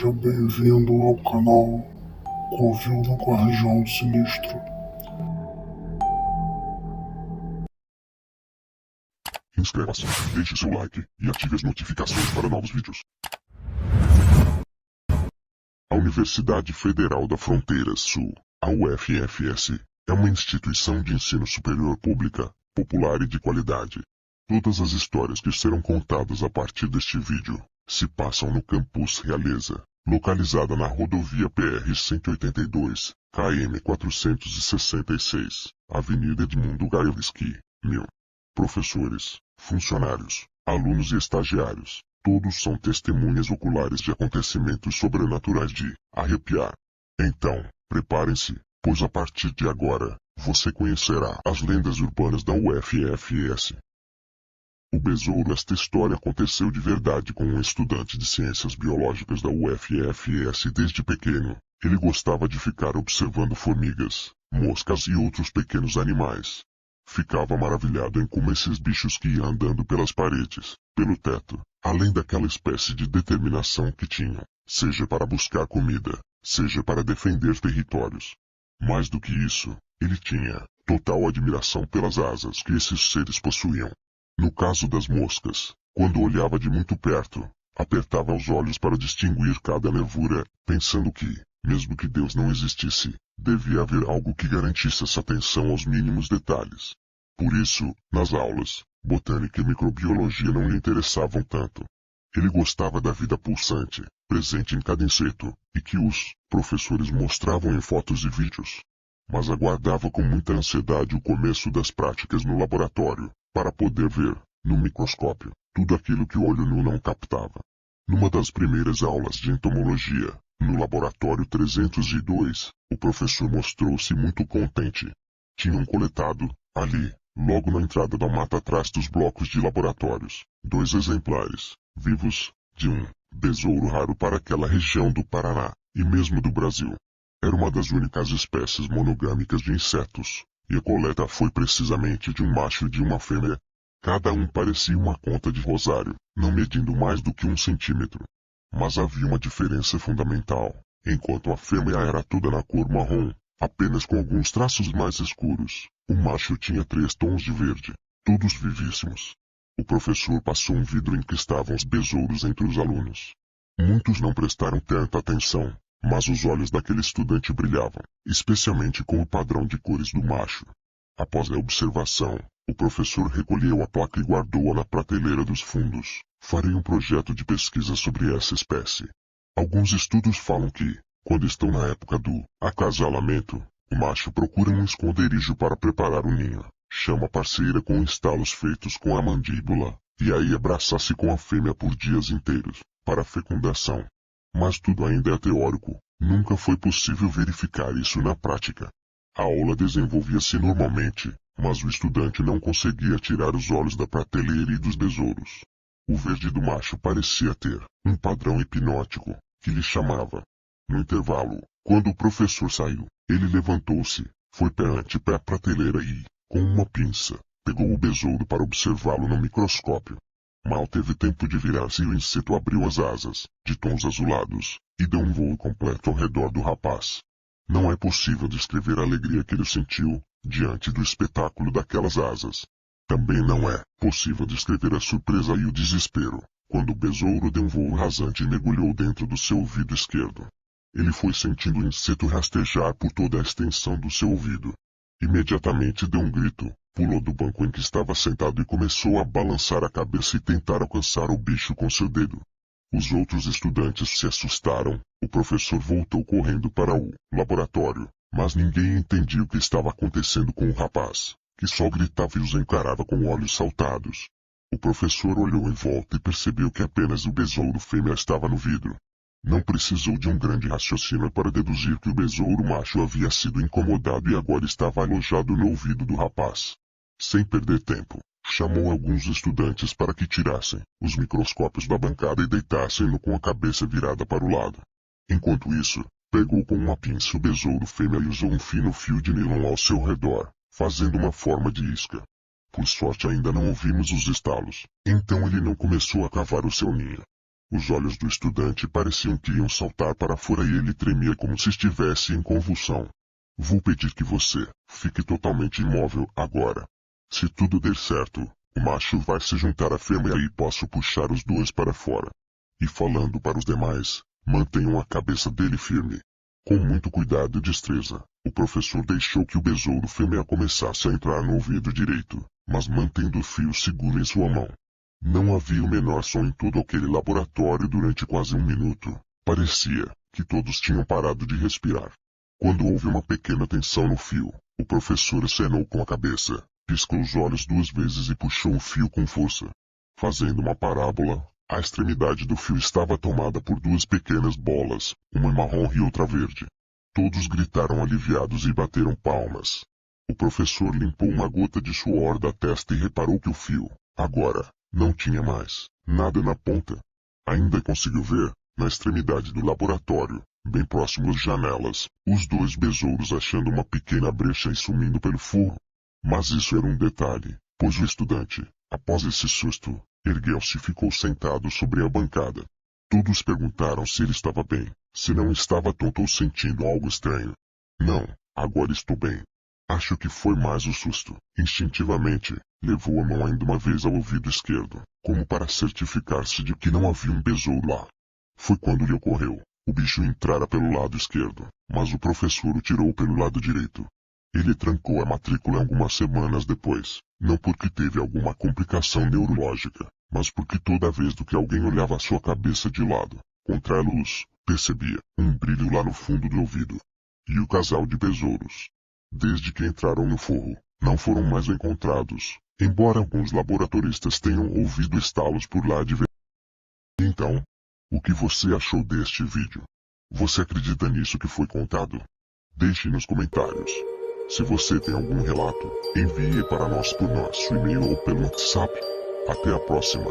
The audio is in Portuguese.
Seja bem-vindo ao canal Covil do Guardião Sinistro. Inscreva-se, deixe seu like e ative as notificações para novos vídeos. A Universidade Federal da Fronteira Sul, a UFFS, é uma instituição de ensino superior pública, popular e de qualidade. Todas as histórias que serão contadas a partir deste vídeo se passam no Campus Realeza, localizada na rodovia PR-182, KM 466, Avenida Edmundo Gaivski, 1000. Professores, funcionários, alunos e estagiários, todos são testemunhas oculares de acontecimentos sobrenaturais de arrepiar. Então, preparem-se, pois a partir de agora, você conhecerá as lendas urbanas da UFFS. O besouro. Esta história aconteceu de verdade com um estudante de ciências biológicas da UFFS desde pequeno. Ele gostava de ficar observando formigas, moscas e outros pequenos animais. Ficava maravilhado em como esses bichos que iam andando pelas paredes, pelo teto, além daquela espécie de determinação que tinham, seja para buscar comida, seja para defender territórios. Mais do que isso, ele tinha total admiração pelas asas que esses seres possuíam. No caso das moscas, quando olhava de muito perto, apertava os olhos para distinguir cada nervura, pensando que, mesmo que Deus não existisse, devia haver algo que garantisse essa atenção aos mínimos detalhes. Por isso, nas aulas, botânica e microbiologia não lhe interessavam tanto. Ele gostava da vida pulsante, presente em cada inseto, e que os professores mostravam em fotos e vídeos. Mas aguardava com muita ansiedade o começo das práticas no laboratório, para poder ver, no microscópio, tudo aquilo que o olho nu não captava. Numa das primeiras aulas de entomologia, no laboratório 302, o professor mostrou-se muito contente. Tinham coletado, ali, logo na entrada da mata atrás dos blocos de laboratórios, 2 exemplares, vivos, de um besouro raro para aquela região do Paraná, e mesmo do Brasil. Era uma das únicas espécies monogâmicas de insetos, e a coleta foi precisamente de um macho e de uma fêmea. Cada um parecia uma conta de rosário, não medindo mais do que 1 centímetro. Mas havia uma diferença fundamental. Enquanto a fêmea era toda na cor marrom, apenas com alguns traços mais escuros, o macho tinha 3 tons de verde, todos vivíssimos. O professor passou um vidro em que estavam os besouros entre os alunos. Muitos não prestaram tanta atenção, mas os olhos daquele estudante brilhavam, especialmente com o padrão de cores do macho. Após a observação, o professor recolheu a placa e guardou-a na prateleira dos fundos. Farei um projeto de pesquisa sobre essa espécie. Alguns estudos falam que, quando estão na época do acasalamento, o macho procura um esconderijo para preparar o ninho, chama a parceira com estalos feitos com a mandíbula, e aí abraça-se com a fêmea por dias inteiros, para a fecundação. Mas tudo ainda é teórico, nunca foi possível verificar isso na prática. A aula desenvolvia-se normalmente, mas o estudante não conseguia tirar os olhos da prateleira e dos besouros. O verde do macho parecia ter um padrão hipnótico, que lhe chamava. No intervalo, quando o professor saiu, ele levantou-se, foi pé ante pé à prateleira e, com uma pinça, pegou o besouro para observá-lo no microscópio. Mal teve tempo de virar-se e o inseto abriu as asas, de tons azulados, e deu um voo completo ao redor do rapaz. Não é possível descrever a alegria que ele sentiu, diante do espetáculo daquelas asas. Também não é possível descrever a surpresa e o desespero, quando o besouro deu um voo rasante e mergulhou dentro do seu ouvido esquerdo. Ele foi sentindo o inseto rastejar por toda a extensão do seu ouvido. Imediatamente deu um grito, pulou do banco em que estava sentado e começou a balançar a cabeça e tentar alcançar o bicho com seu dedo. Os outros estudantes se assustaram, o professor voltou correndo para o laboratório, mas ninguém entendia o que estava acontecendo com o rapaz, que só gritava e os encarava com olhos saltados. O professor olhou em volta e percebeu que apenas o besouro fêmea estava no vidro. Não precisou de um grande raciocínio para deduzir que o besouro macho havia sido incomodado e agora estava alojado no ouvido do rapaz. Sem perder tempo, chamou alguns estudantes para que tirassem os microscópios da bancada e deitassem-no com a cabeça virada para o lado. Enquanto isso, pegou com uma pinça o besouro fêmea e usou um fino fio de nylon ao seu redor, fazendo uma forma de isca. Por sorte ainda não ouvimos os estalos, então ele não começou a cavar o seu ninho. Os olhos do estudante pareciam que iam saltar para fora e ele tremia como se estivesse em convulsão. Vou pedir que você fique totalmente imóvel agora. Se tudo der certo, o macho vai se juntar à fêmea e posso puxar os dois para fora. E falando para os demais, mantenham a cabeça dele firme. Com muito cuidado e destreza, o professor deixou que o besouro fêmea começasse a entrar no ouvido direito, mas mantendo o fio seguro em sua mão. Não havia o menor som em todo aquele laboratório durante quase 1 minuto. Parecia que todos tinham parado de respirar. Quando houve uma pequena tensão no fio, o professor acenou com a cabeça, piscou os olhos 2 vezes e puxou o fio com força. Fazendo uma parábola, a extremidade do fio estava tomada por 2 pequenas bolas, uma marrom e outra verde. Todos gritaram aliviados e bateram palmas. O professor limpou uma gota de suor da testa e reparou que o fio, agora, não tinha mais nada na ponta. Ainda conseguiu ver, na extremidade do laboratório, bem próximo às janelas, os 2 besouros achando uma pequena brecha e sumindo pelo forro. Mas isso era um detalhe, pois o estudante, após esse susto, ergueu-se e ficou sentado sobre a bancada. Todos perguntaram se ele estava bem, se não estava tonto ou sentindo algo estranho. Não, agora estou bem. Acho que foi mais o susto. Instintivamente, levou a mão ainda uma vez ao ouvido esquerdo, como para certificar-se de que não havia um besouro lá. Foi quando lhe ocorreu. O bicho entrara pelo lado esquerdo, mas o professor o tirou pelo lado direito. Ele trancou a matrícula algumas semanas depois, não porque teve alguma complicação neurológica, mas porque toda vez que alguém olhava a sua cabeça de lado, contra a luz, percebia um brilho lá no fundo do ouvido. E o casal de besouros, desde que entraram no forro, não foram mais encontrados, embora alguns laboratoristas tenham ouvido estalos por lá de vez. Então, o que você achou deste vídeo? Você acredita nisso que foi contado? Deixe nos comentários. Se você tem algum relato, envie para nós por nosso e-mail ou pelo WhatsApp. Até a próxima.